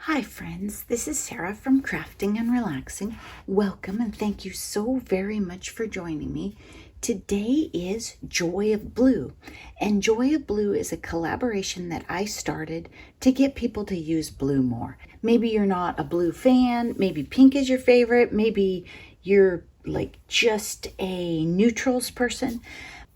Hi friends, this is Sarah from Crafting and Relaxing. Welcome and thank you so very much for joining me. Today is Joy of Blue, and Joy of Blue is a collaboration that I started to get people to use blue more. Maybe you're not a blue fan, maybe pink is your favorite, maybe you're like just a neutrals person.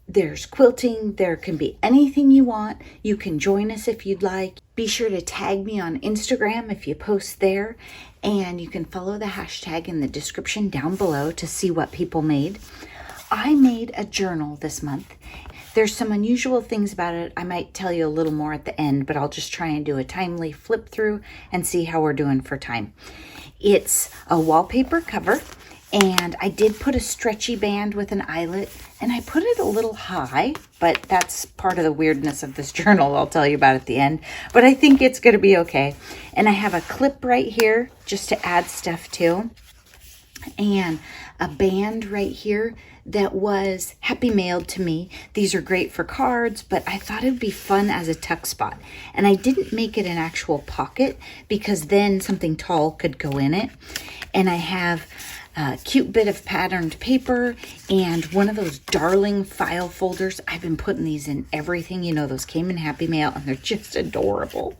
There's quilting, there can be anything you want. You can join us if you'd like. Be sure to tag me on Instagram if you post there, and you can follow the hashtag in the description down below to see what people made. I made a journal this month. There's some unusual things about it. I might tell you a little more at the end, but I'll just try and do a timely flip through and see how we're doing for time. It's a wallpaper cover, and I did put a stretchy band with an eyelet, and I put it a little high, but that's part of the weirdness of this journal I'll tell you about at the end. But I think it's going to be okay. And I have a clip right here just to add stuff to, and a band right here that was happy mailed to me. These are great for cards, but I thought it would be fun as a tuck spot. And I didn't make it an actual pocket because then something tall could go in it. And I have a cute bit of patterned paper and one of those darling file folders. I've been putting these in everything. You know, those came in Happy Mail and they're just adorable.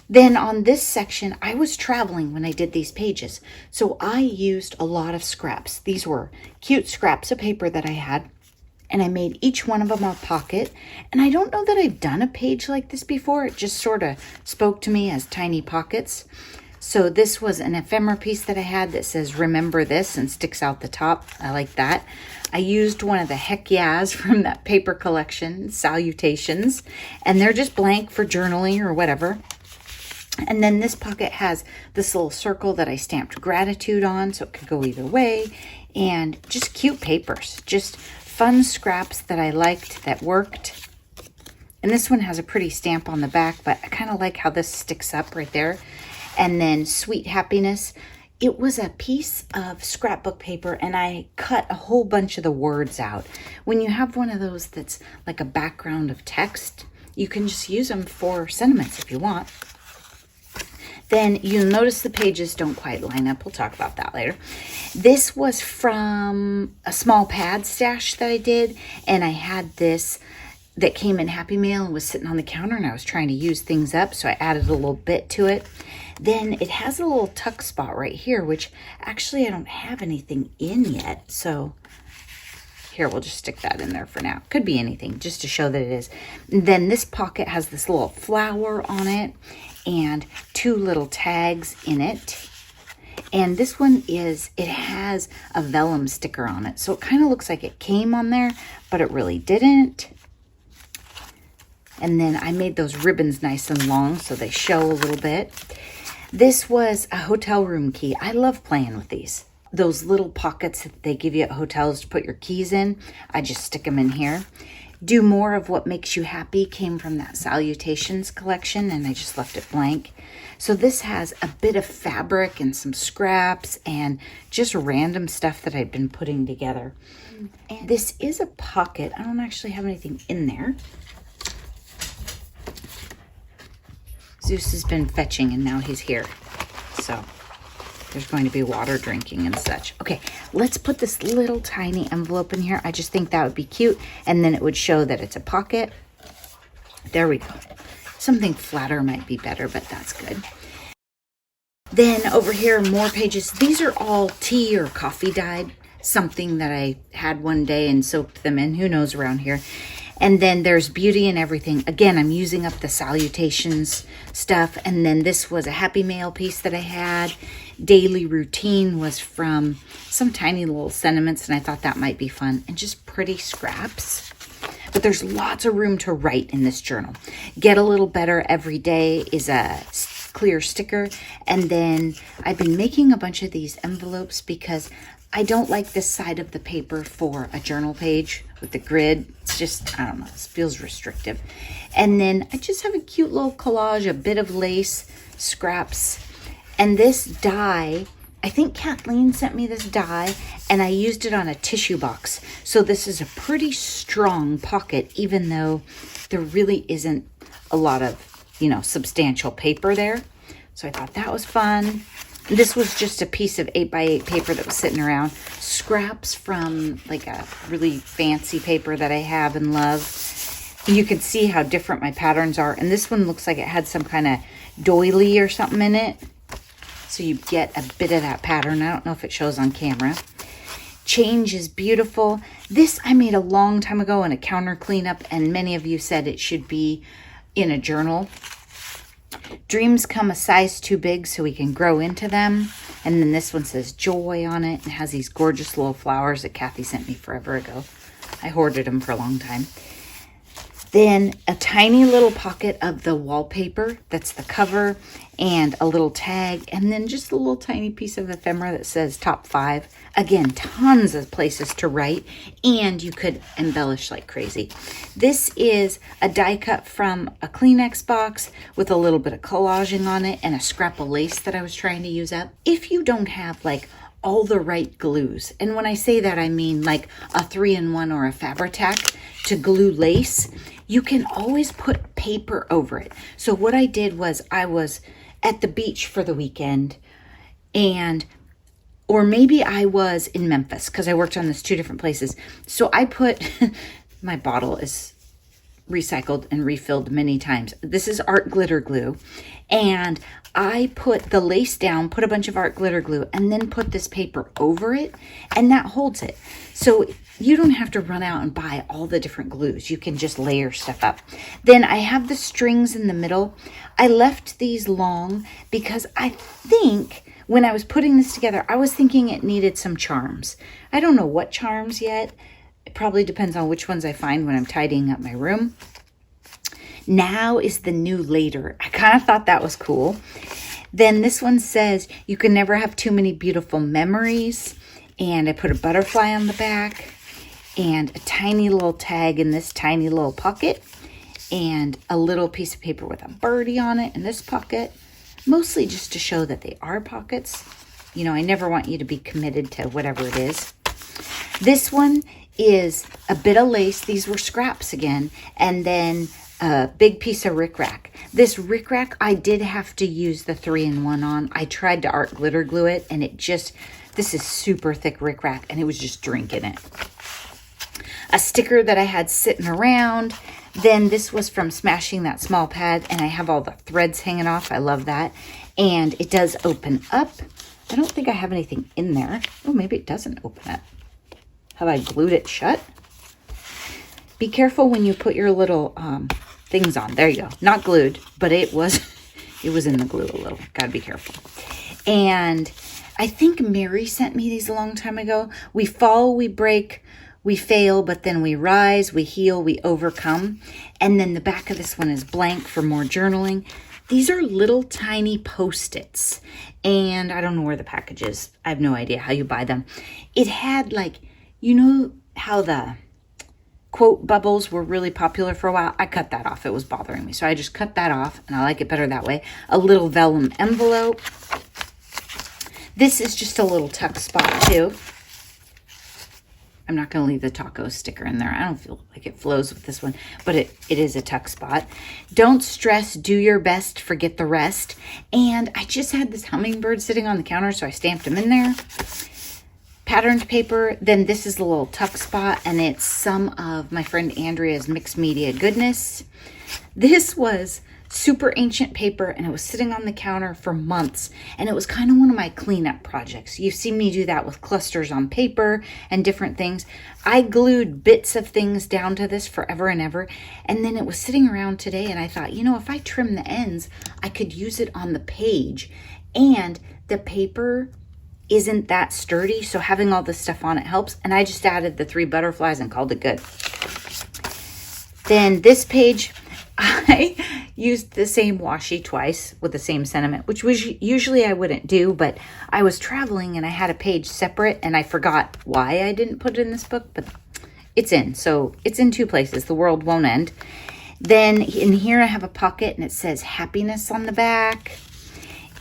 Then on this section, I was traveling when I did these pages, so I used a lot of scraps. These were cute scraps of paper that I had, and I made each one of them a pocket. And I don't know that I've done a page like this before. It just sort of spoke to me as tiny pockets. So this was an ephemera piece that I had that says remember this and sticks out the top. I like that. I used one of the heck yeahs from that paper collection, Salutations, and they're just blank for journaling or whatever. And then this pocket has this little circle that I stamped gratitude on, so it could go either way. And just cute papers, just fun scraps that I liked that worked. And this one has a pretty stamp on the back, but I kind of like how this sticks up right there. And then Sweet Happiness. It was a piece of scrapbook paper, and I cut a whole bunch of the words out. When you have one of those that's like a background of text, you can just use them for sentiments if you want. Then you'll notice the pages don't quite line up. We'll talk about that later. This was from a small pad stash that I did, and I had this that came in Happy Mail and was sitting on the counter, and I was trying to use things up, so I added a little bit to it. Then it has a little tuck spot right here, which actually I don't have anything in yet, so here, we'll just stick that in there for now. Could be anything, just to show that it is. And then this pocket has this little flower on it and two little tags in it. And this one it has a vellum sticker on it. So it kind of looks like it came on there, but it really didn't. And then I made those ribbons nice and long so they show a little bit. This was a hotel room key. I love playing with these. Those little pockets that they give you at hotels to put your keys in, I just stick them in here. Do More of What Makes You Happy came from that Salutations collection, and I just left it blank. So this has a bit of fabric and some scraps and just random stuff that I've been putting together. And this is a pocket. I don't actually have anything in there. Zeus has been fetching and now he's here. So there's going to be water drinking and such. Okay, let's put this little tiny envelope in here. I just think that would be cute. And then it would show that it's a pocket. There we go. Something flatter might be better, but that's good. Then over here, more pages. These are all tea or coffee dyed. Something that I had one day and soaked them in. Who knows around here. And then there's Beauty and Everything. Again, I'm using up the Salutations stuff. And then this was a Happy Mail piece that I had. Daily Routine was from some tiny little sentiments, and I thought that might be fun. And just pretty scraps. But there's lots of room to write in this journal. Get a Little Better Every Day is a clear sticker. And then I've been making a bunch of these envelopes because I don't like this side of the paper for a journal page with the grid. It's just, I don't know, it feels restrictive. And then I just have a cute little collage, a bit of lace, scraps. And this die, I think Kathleen sent me this die, and I used it on a tissue box. So this is a pretty strong pocket, even though there really isn't a lot of, substantial paper there. So I thought that was fun. This was just a piece of 8x8 paper that was sitting around. Scraps from like a really fancy paper that I have and love. You can see how different my patterns are. And this one looks like it had some kind of doily or something in it. So you get a bit of that pattern. I don't know if it shows on camera. Change is beautiful. This I made a long time ago in a counter cleanup, and many of you said it should be in a journal. Dreams come a size too big so we can grow into them. And then this one says joy on it and has these gorgeous little flowers that Kathy sent me forever ago. I hoarded them for a long time. Then a tiny little pocket of the wallpaper, that's the cover, and a little tag, and then just a little tiny piece of ephemera that says top 5. Again, tons of places to write, and you could embellish like crazy. This is a die cut from a Kleenex box with a little bit of collaging on it and a scrap of lace that I was trying to use up. If you don't have like all the right glues, and when I say that I mean like a 3-in-1 or a Fabri-Tac to glue lace, you can always put paper over it. So what I did was I was at the beach for the weekend, or maybe I was in Memphis because I worked on this 2 different places. So I put, my bottle is recycled and refilled many times. This is art glitter glue. And I put the lace down, put a bunch of art glitter glue, and then put this paper over it, and that holds it. So you don't have to run out and buy all the different glues. You can just layer stuff up. Then I have the strings in the middle. I left these long because I think when I was putting this together, I was thinking it needed some charms. I don't know what charms yet. It probably depends on which ones I find when I'm tidying up my room. Now is the new later. I kind of thought that was cool. Then this one says, you can never have too many beautiful memories. And I put a butterfly on the back and a tiny little tag in this tiny little pocket and a little piece of paper with a birdie on it in this pocket. Mostly just to show that they are pockets. You know, I never want you to be committed to whatever it is. This one is a bit of lace. These were scraps again. And then a big piece of rickrack. This rickrack, I did have to use the 3-in-1 on. I tried to art glitter glue it, and it just, this is super thick rickrack, and it was just drinking it. A sticker that I had sitting around. Then this was from smashing that small pad, and I have all the threads hanging off. I love that. And it does open up. I don't think I have anything in there. Oh, maybe it doesn't open up. Have I glued it shut? Be careful when you put your little things on. There you go. Not glued, but it was in the glue a little. Gotta be careful. And I think Mary sent me these a long time ago. We fall, we break, we fail, but then we rise, we heal, we overcome. And then the back of this one is blank for more journaling. These are little tiny Post-its. And I don't know where the package is. I have no idea how you buy them. It had like, you know how the quote bubbles were really popular for a while? I cut that off. It was bothering me. So I just cut that off, and I like it better that way. A little vellum envelope. This is just a little tuck spot too. I'm not going to leave the taco sticker in there. I don't feel like it flows with this one, but it is a tuck spot. Don't stress, do your best, forget the rest. And I just had this hummingbird sitting on the counter, so I stamped him in there. Patterned paper. Then this is a little tuck spot, and it's some of my friend Andrea's mixed media goodness. This was super ancient paper, and it was sitting on the counter for months, and it was kind of one of my cleanup projects. You've seen me do that with clusters on paper and different things. I glued bits of things down to this forever and ever, and then it was sitting around today, and I thought, you know, if I trim the ends, I could use it on the page, and the paper isn't that sturdy, so having all this stuff on it helps. And I just added the 3 butterflies and called it good. Then this page, I used the same washi twice with the same sentiment, which was usually I wouldn't do, but I was traveling and I had a page separate, and I forgot why I didn't put it in this book, but it's in. So it's in 2 places. The world won't end. Then in here I have a pocket, and it says happiness on the back.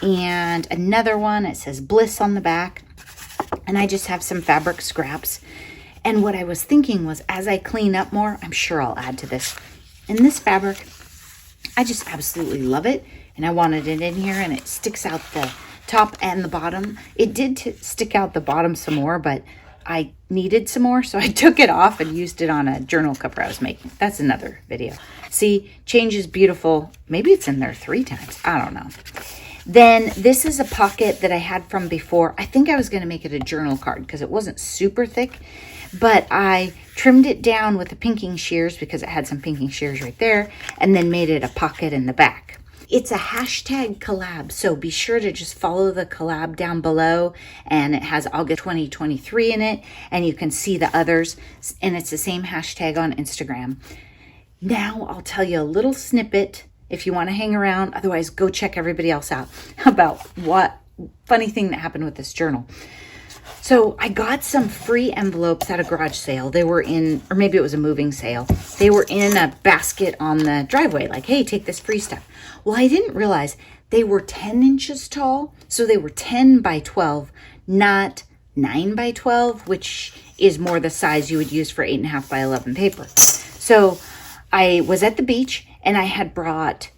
And another one, it says bliss on the back. And I just have some fabric scraps. And what I was thinking was, as I clean up more, I'm sure I'll add to this. In this fabric, I just absolutely love it, and I wanted it in here, and it sticks out the top and the bottom. It did stick out the bottom some more, but I needed some more, so I took it off and used it on a journal cover I was making. That's another video. See, change is beautiful. Maybe it's in there 3 times. I don't know. Then this is a pocket that I had from before. I think I was going to make it a journal card because it wasn't super thick, but I trimmed it down with the pinking shears because it had some pinking shears right there, and then made it a pocket in the back. It's a hashtag collab, so be sure to just follow the collab down below, and it has August 2023 in it, and you can see the others, and it's the same hashtag on Instagram. Now I'll tell you a little snippet if you want to hang around. Otherwise, go check everybody else out about what funny thing that happened with this journal. So I got some free envelopes at a garage sale. They were in, or maybe it was a moving sale. They were in a basket on the driveway, like, hey, take this free stuff. Well, I didn't realize they were 10 inches tall. So they were 10 by 12, not 9 by 12, which is more the size you would use for 8.5 by 11 paper. So I was at the beach, and I had brought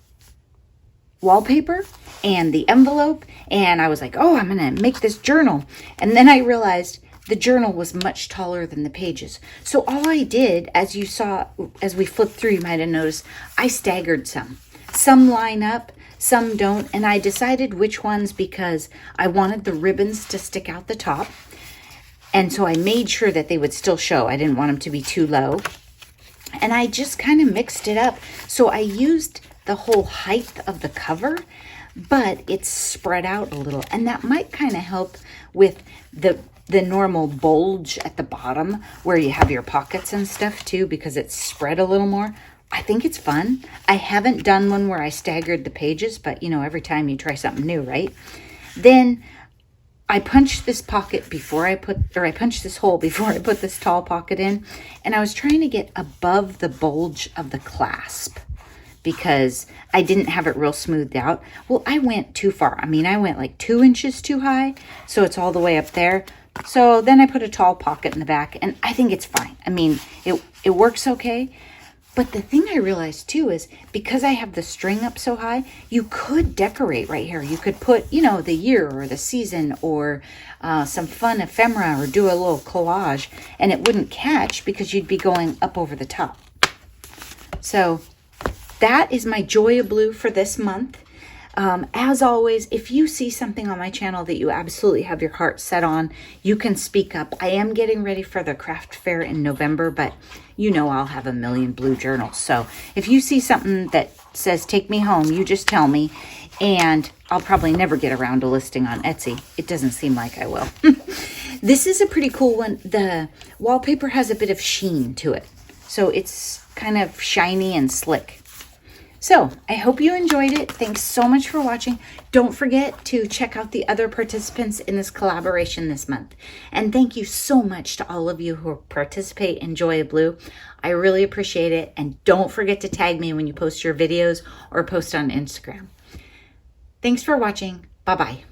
wallpaper and the envelope, and I was like, oh, I'm gonna make this journal. And then I realized the journal was much taller than the pages. So all I did, as you saw, as we flipped through, you might have noticed, I staggered some. Some line up, some don't, and I decided which ones because I wanted the ribbons to stick out the top. And so I made sure that they would still show. I didn't want them to be too low. And I just kind of mixed it up. So I used the whole height of the cover, but it's spread out a little. And that might kind of help with the normal bulge at the bottom where you have your pockets and stuff too, because it's spread a little more. I think it's fun. I haven't done one where I staggered the pages, but you know, every time you try something new, right? Then I punched this pocket before I punched this hole before I put this tall pocket in. And I was trying to get above the bulge of the clasp because I didn't have it real smoothed out. Well, I went too far. I mean, I went like 2 inches too high. So it's all the way up there. So then I put a tall pocket in the back, and I think it's fine. I mean, it works okay. But the thing I realized too is because I have the string up so high, you could decorate right here. You could put, you know, the year or the season or some fun ephemera or do a little collage, and it wouldn't catch because you'd be going up over the top. So that is my Joy of Blue for this month. As always, if you see something on my channel that you absolutely have your heart set on, you can speak up. I am getting ready for the craft fair in November, but you know I'll have a million blue journals. So if you see something that says take me home, you just tell me, and I'll probably never get around to listing on Etsy. It doesn't seem like I will. This is a pretty cool one. The wallpaper has a bit of sheen to it, so it's kind of shiny and slick. So I hope you enjoyed it. Thanks so much for watching. Don't forget to check out the other participants in this collaboration this month. And thank you so much to all of you who participate in Joy of Blue. I really appreciate it. And don't forget to tag me when you post your videos or post on Instagram. Thanks for watching. Bye-bye.